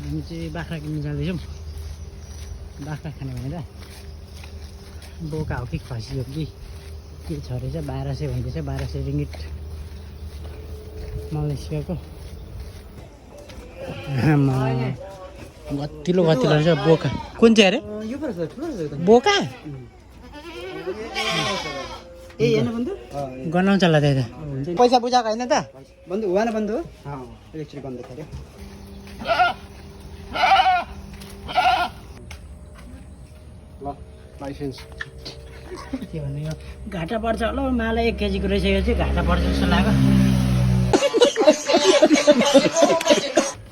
हामी चाहिँ बाख्रा किन्नु जाँदैछौँ बाख्रा खाने भनेर बोका हो कि खसी हो कि के छ रहेछ 1200 भन्दैछ 1200 रिङ्गिट मलेसियाको गतिलो रहेछ बोका कुन चाहिँ अरे बोका गनाउँछ होला त्यही त पैसा बुझाएको होइन त बन्धु हुआ न बन्धु इलेक्ट्रिक बन्द थियो ल लाइसेन्स के भन्ने यो घाटा पर्छ होला मलाई 1 केजीको रहेछ यो चाहिँ घाटा पर्छ जस्तो लाग्यो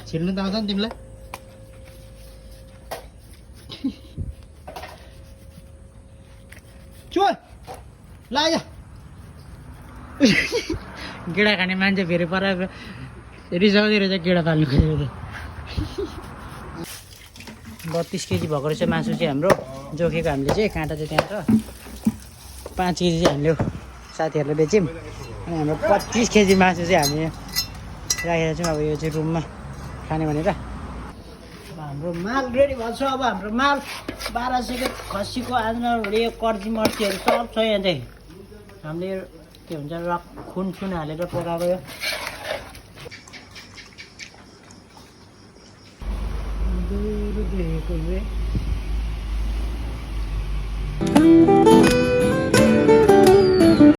छिल्नु त आउँछ नि तिमीलाई चोर लाज गेडा खाने मान्छे फेरि पर रिसाउँदै रहेछ गेडा पाल्नु खोजेको 32 केजी भएको रहेछ मासु चाहिँ हाम्रो जोखेको हामीले चाहिँ काँटा चाहिँ त्यहाँ छ 5 केजी चाहिँ हामीले साथीहरूले बेच्यौँ अनि हाम्रो 25 केजी मासु चाहिँ हामी राखेर छौँ अब यो चाहिँ रुममा खाने भनेर अब हाम्रो माल रेडी भएको छ अब हाम्रो माल 1200 को खसीको आन्द्राभुँडी कर्ची मर्चीहरू सब छ यहाँ चाहिँ हामीले के भन्छ खुन हालेर पकाएको यो देखेको